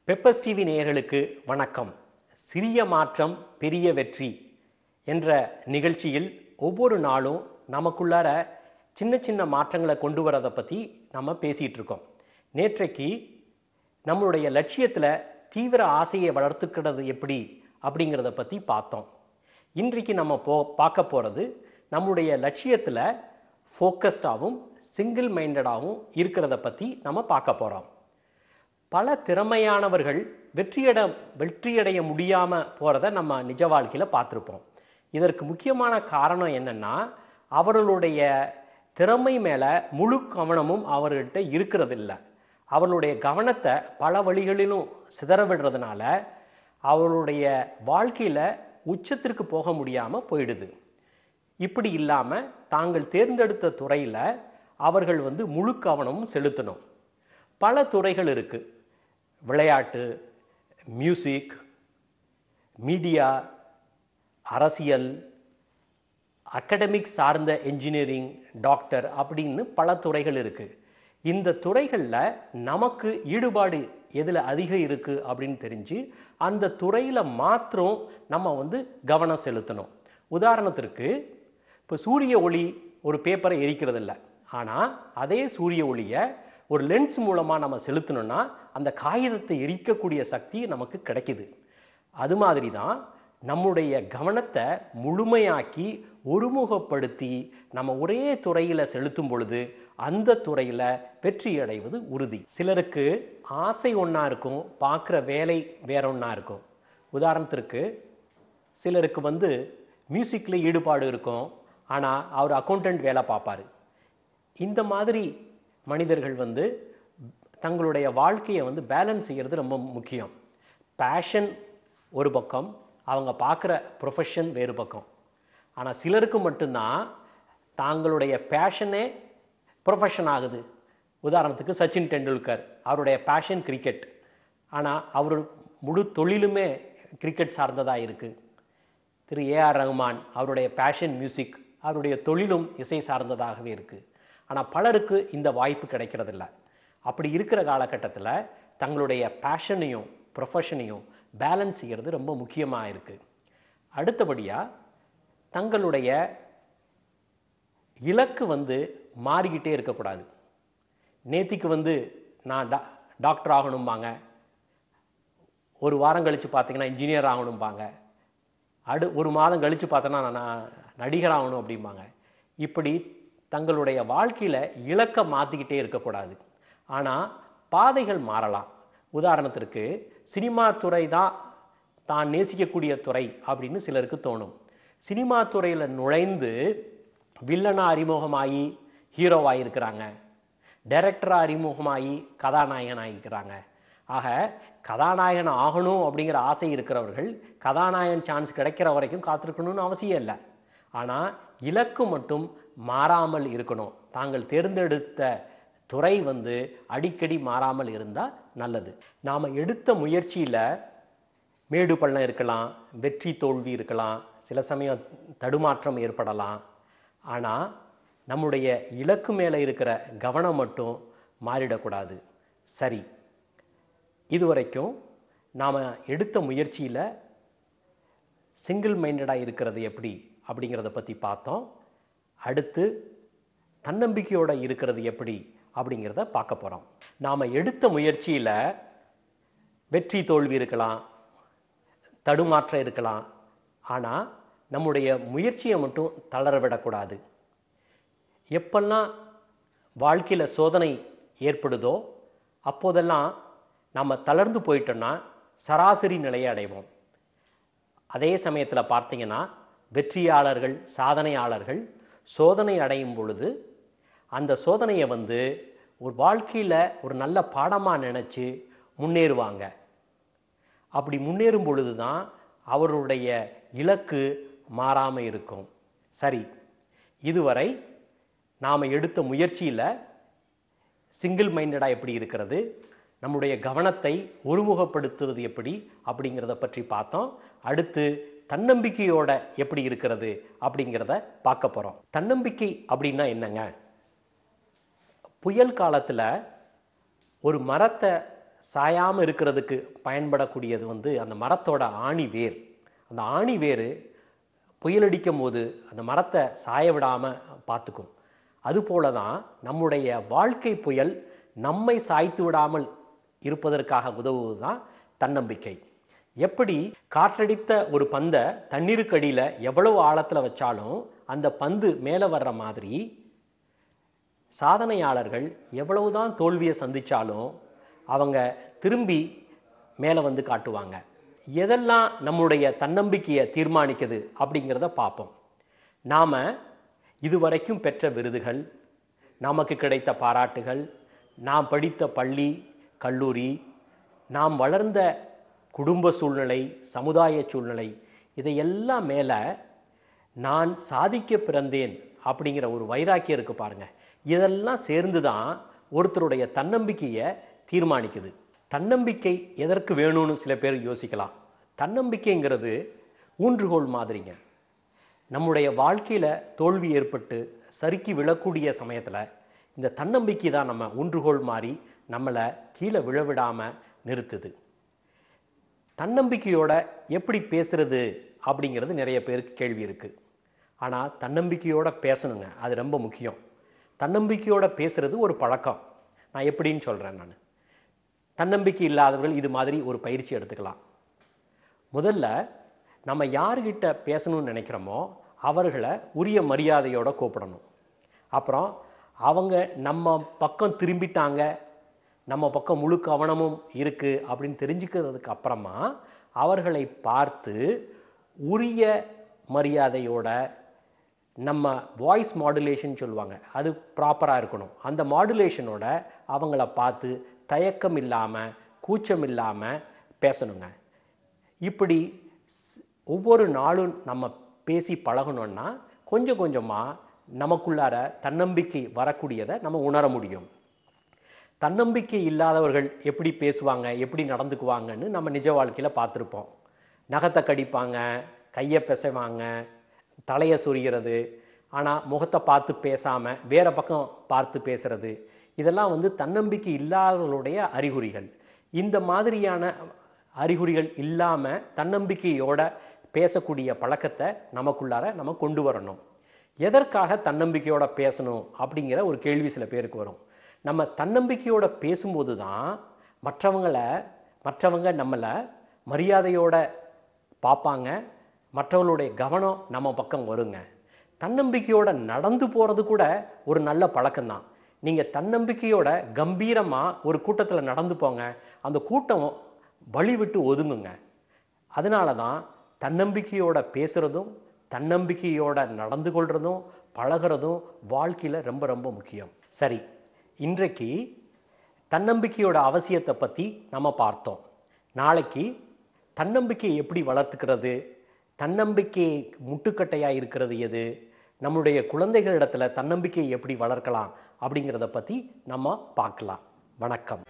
Peppers TV நேயர்களுக்கு வணக்கம். சிறிய மாற்றம் பெரிய வெற்றி என்ற நிகழ்ச்சியில் ஒவ்வொரு நாளும் நமக்குள்ளார சின்ன சின்ன மாற்றங்களை கொண்டு வரதை பற்றி நம்ம பேசிகிட்டு இருக்கோம். நேற்றைக்கு நம்மளுடைய லட்சியத்தில் தீவிர ஆசையை வளர்த்துக்கிறது எப்படி அப்படிங்கிறத பற்றி பார்த்தோம். இன்றைக்கு நம்ம பார்க்க போகிறது நம்முடைய லட்சியத்தில் ஃபோக்கஸ்டாகவும் சிங்கிள் மைண்டடாகவும் இருக்கிறத பற்றி நம்ம பார்க்க போகிறோம். பல திறமையானவர்கள் வெற்றியடைய முடியாமல் போகிறத நம்ம நிஜ வாழ்க்கையில் பார்த்துருப்போம். இதற்கு முக்கியமான காரணம் என்னென்னா, அவர்களுடைய திறமை மேலே முழு கவனமும் அவர்கள்ட்ட இருக்கிறதில்ல. அவர்களுடைய கவனத்தை பல வழிகளிலும் சிதற விடுறதுனால அவர்களுடைய வாழ்க்கையில் உச்சத்திற்கு போக முடியாமல் போயிடுது. இப்படி இல்லாமல் தாங்கள் தேர்ந்தெடுத்த துறையில் அவர்கள் முழு கவனமும் செலுத்தணும். பல துறைகள் இருக்குது. விளையாட்டு, மியூசிக், மீடியா, அரசியல், அகடமிக் சார்ந்த என்ஜினியரிங், டாக்டர் அப்படின்னு பல துறைகள் இருக்குது. இந்த துறைகளில் நமக்கு ஈடுபாடு எதில் அதிகம் இருக்குது அப்படின்னு தெரிஞ்சு அந்த துறையில் மாத்திரம் நம்ம கவனம் செலுத்தணும். உதாரணத்திற்கு, இப்போ சூரிய ஒளி ஒரு பேப்பரை எரிக்கிறதில்ல. ஆனால் அதே சூரிய ஒளியை ஒரு லென்ஸ் மூலமாக நம்ம செலுத்தணும்னா அந்த காகிதத்தை எரிக்கக்கூடிய சக்தி நமக்கு கிடைக்குது. அது மாதிரி தான் நம்முடைய கவனத்தை முழுமையாக்கி ஒருமுகப்படுத்தி நம்ம ஒரே துறையில் செலுத்தும் பொழுது அந்த துறையில் வெற்றி அடைவது உறுதி. சிலருக்கு ஆசை ஒன்றா இருக்கும், பார்க்குற வேலை வேற ஒன்றா இருக்கும். உதாரணத்திற்கு, சிலருக்கு மியூசிக்கில் ஈடுபாடு இருக்கும், ஆனால் அவர் அக்கௌண்டன்ட் வேலை பார்ப்பார். இந்த மாதிரி மனிதர்கள் தங்களுடைய வாழ்க்கையை பேலன்ஸ் செய்கிறது ரொம்ப முக்கியம். பேஷன் ஒரு பக்கம், அவங்க பார்க்குற ப்ரொஃபஷன் வேறு பக்கம். ஆனால் சிலருக்கு மட்டும்தான் தாங்களுடைய பேஷனே ப்ரொஃபஷன் ஆகுது. உதாரணத்துக்கு சச்சின் டெண்டுல்கர், அவருடைய பேஷன் கிரிக்கெட், ஆனால் அவர் முழு தொழிலுமே கிரிக்கெட் சார்ந்ததாக இருக்குது. திரு ஏஆர் ரஹ்மான், அவருடைய பேஷன் மியூசிக், அவருடைய தொழிலும் இசை சார்ந்ததாகவே இருக்குது. ஆனால் பலருக்கு இந்த வாய்ப்பு கிடைக்கிறதில்ல. அப்படி இருக்கிற காலகட்டத்தில் தங்களுடைய பேஷனையும் ப்ரொஃபஷனையும் பேலன்ஸ் செய்கிறது ரொம்ப முக்கியமாக இருக்குது. அடுத்தபடியாக தங்களுடைய இலக்கு மாறிக்கிட்டே இருக்கக்கூடாது. நேத்திக்கு நான் டாக்டர் ஆகணும்பாங்க, ஒரு வாரம் கழித்து பார்த்தீங்கன்னா இன்ஜினியர் ஆகணும்பாங்க, ஒரு மாதம் கழித்து பார்த்தோன்னா நான் நடிகர் ஆகணும் அப்படிம்பாங்க. இப்படி தங்களுடைய வாழ்க்கையில் இலக்கை மாற்றிக்கிட்டே இருக்கக்கூடாது. ஆனால் பாதைகள் மாறலாம். உதாரணத்திற்கு, சினிமா துறை தான் நேசிக்கக்கூடிய துறை அப்படின்னு சிலருக்கு தோணும். சினிமா துறையில் நுழைந்து வில்லனாக அறிமுகமாகி ஹீரோவாக இருக்கிறாங்க, டைரக்டராக அறிமுகமாகி கதாநாயகன் ஆகிக்கிறாங்க. ஆக கதாநாயகன் ஆகணும் அப்படிங்கிற ஆசை இருக்கிறவர்கள் கதாநாயகன் சான்ஸ் கிடைக்கிற வரைக்கும் காத்திருக்கணும்னு அவசியம் இல்லை. ஆனால் இலக்கு மட்டும் மாறாமல் இருக்கணும். தாங்கள் தேர்ந்தெடுத்த துறை அடிக்கடி மாறாமல் இருந்தால் நல்லது. நாம் எடுத்த முயற்சியில் மேடு பள்ளம் இருக்கலாம், வெற்றி தோல்வி இருக்கலாம், சில சமயம் தடுமாற்றம் ஏற்படலாம். ஆனால் நம்முடைய இலக்கு மேலே இருக்கிற கவனம் மட்டும் மாறிடக்கூடாது. சரி, இதுவரைக்கும் நாம் எடுத்த முயற்சியில் சிங்கிள் மைண்டடாக இருக்கிறது எப்படி அப்படிங்கிறத பற்றி பார்த்தோம். அடுத்து தன்னம்பிக்கையோடு இருக்கிறது எப்படி அப்படிங்கிறத பார்க்க போகிறோம். நாம் எடுத்த முயற்சியில் வெற்றி தோல்வி இருக்கலாம், தடுமாற்றம் இருக்கலாம். ஆனால் நம்முடைய முயற்சியை மட்டும் தளர விடக்கூடாது. எப்பெல்லாம் வாழ்க்கையில் சோதனை ஏற்படுதோ அப்போதெல்லாம் நம்ம தளர்ந்து போயிட்டோம்னா சராசரி நிலையை அடைவோம். அதே சமயத்தில் பார்த்தீங்கன்னா வெற்றியாளர்கள், சாதனையாளர்கள் சோதனை அடையும் பொழுது அந்த சோதனையை ஒரு வாழ்க்கையில் ஒரு நல்ல பாடமாக நினச்சி முன்னேறுவாங்க. அப்படி முன்னேறும் பொழுது தான் அவருடைய இலக்கு மாறாமல் இருக்கும். சரி, இதுவரை நாம் எடுத்த முயற்சியில் சிங்கிள் மைண்டடாக எப்படி இருக்கிறது, நம்முடைய கவனத்தை ஒருமுகப்படுத்துவது எப்படி அப்படிங்கிறத பற்றி பார்த்தோம். அடுத்து தன்னம்பிக்கையோட எப்படி இருக்கிறது அப்படிங்கிறத பார்க்க போகிறோம். தன்னம்பிக்கை அப்படின்னா என்னங்க? புயல் காலத்தில் ஒரு மரத்தை சாயாமல் இருக்கிறதுக்கு பயன்படக்கூடியது வந்து அந்த மரத்தோட ஆணி வேர். அந்த ஆணி வேர் புயலடிக்கும் போது அந்த மரத்தை சாய விடாமல் பார்த்துக்கும். அதுபோல தான் நம்முடைய வாழ்க்கை புயல் நம்மை சாய்த்து விடாமல் இருப்பதற்காக உதவுவது தான் தன்னம்பிக்கை. எப்படி காற்றடித்த ஒரு பந்தை தண்ணீருக்கு அடியில் எவ்வளவு ஆழத்தில் வச்சாலும் அந்த பந்து மேலே வர்ற மாதிரி, சாதனையாளர்கள் எவ்வளவுதான் தோல்வியை சந்திச்சாலும் அவங்க திரும்பி மேலே வந்து காட்டுவாங்க. எதெல்லாம் நம்முடைய தன்னம்பிக்கையை தீர்மானிக்குது அப்படிங்கிறத பார்ப்போம். நாம் இதுவரைக்கும் பெற்ற விருதுகள், நமக்கு கிடைத்த பாராட்டுகள், நாம் படித்த பள்ளி கல்லூரி, நாம் வளர்ந்த குடும்ப சூழ்நிலை, சமுதாய சூழ்நிலை, இதையெல்லாம் மேலே நான் சாதிக்க பிறந்தேன் அப்படிங்கிற ஒரு வைராக்கியம் இருக்கு பாருங்க. இதெல்லாம் சேர்ந்து தான் ஒருத்தருடைய தன்னம்பிக்கையை தீர்மானிக்குது. தன்னம்பிக்கை எதற்கு வேணும்னு சில பேர் யோசிக்கலாம். தன்னம்பிக்கைங்கிறது ஊன்றுகோல் மாதிரிங்க. நம்முடைய வாழ்க்கையில் தோல்வி ஏற்பட்டு சறுக்கி விழக்கூடிய சமயத்தில் இந்த தன்னம்பிக்கை தான் நம்ம ஊன்றுகோல் மாதிரி நம்மளை கீழே விழவிடாமல் நிறுத்துது. தன்னம்பிக்கையோட எப்படி பேசுறது அப்படிங்கிறது நிறைய பேருக்கு கேள்வி இருக்குது. ஆனால் தன்னம்பிக்கையோட பேசணுங்க, அது ரொம்ப முக்கியம். தன்னம்பிக்கையோட பேசுறது ஒரு பழக்கம். நான் எப்படின்னு சொல்கிறேன். நான் தன்னம்பிக்கை இல்லாதவர்கள் இது மாதிரி ஒரு பயிற்சி எடுத்துக்கலாம். முதல்ல நம்ம யார்கிட்ட பேசணும்னு நினைக்கிறோமோ அவர்களை உரிய மரியாதையோட கூப்பிடணும். அப்புறம் அவங்க நம்ம பக்கம் திரும்பிட்டாங்க, நம்ம பக்கம் முழு கவனமும் இருக்குது அப்படின்னு தெரிஞ்சுக்கிறதுக்கு அப்புறமா அவர்களை பார்த்து உரிய மரியாதையோட, நம்ம வாய்ஸ் மாடுலேஷன் சொல்லுவாங்க, அது ப்ராப்பராக இருக்கணும். அந்த மாடுலேஷனோட அவங்கள பார்த்து தயக்கம் இல்லாமல் கூச்சம் இல்லாமல் பேசணுங்க. இப்படி ஒவ்வொரு நாளும் நம்ம பேசி பழகணுன்னா கொஞ்சம் கொஞ்சமாக நமக்குள்ளார தன்னம்பிக்கை வரக்கூடியதை நம்ம உணர முடியும். தன்னம்பிக்கை இல்லாதவர்கள் எப்படி பேசுவாங்க, எப்படி நடந்துக்குவாங்கன்னு நம்ம நிஜ வாழ்க்கையில் பார்த்துருப்போம். நகத்தை கடிப்பாங்க, கையை பிசைவாங்க, தலையை சொரிகிறது, ஆனால் முகத்தை பார்த்து பேசாமல் வேற பக்கம் பார்த்து பேசுறது, இதெல்லாம் வந்து தன்னம்பிக்கை இல்லாதவர்களுடைய அறிகுறிகள். இந்த மாதிரியான அறிகுறிகள் இல்லாமல் தன்னம்பிக்கையோட பேசக்கூடிய பழக்கத்தை நமக்குள்ளார நம்ம கொண்டு வரணும். எதற்காக தன்னம்பிக்கையோட பேசணும் அப்படிங்கிற ஒரு கேள்வி சில பேருக்கு வரும். நம்ம தன்னம்பிக்கையோட பேசும்போது தான் மற்றவங்க நம்மளை மரியாதையோட பார்ப்பாங்க, மற்றவங்களுடைய கவனம் நம்ம பக்கம் வருங்க. தன்னம்பிக்கையோட நடந்து போகிறது கூட ஒரு நல்ல பழக்கம்தான். நீங்கள் தன்னம்பிக்கையோட கம்பீரமாக ஒரு கூட்டத்தில் நடந்து போங்க, அந்த கூட்டம் வழி விட்டு ஒதுங்குங்க. அதனால தான் தன்னம்பிக்கையோட பேசுகிறதும் தன்னம்பிக்கையோட நடந்து கொள்றதும் பழகிறதும் வாழ்க்கையில் ரொம்ப ரொம்ப முக்கியம். சரி, இன்றைக்கு தன்னம்பிக்கையோட அவசியத்தை பற்றி நம்ம பார்த்தோம். நாளைக்கு தன்னம்பிக்கையை எப்படி வளர்த்துக்கிறது, தன்னம்பிக்கை முட்டுக்கட்டையாக இருக்கிறது எது, நம்முடைய குழந்தைகளிடத்தில் தன்னம்பிக்கையை எப்படி வளர்க்கலாம் அப்படிங்கிறத பற்றி நம்ம பார்க்கலாம். வணக்கம்.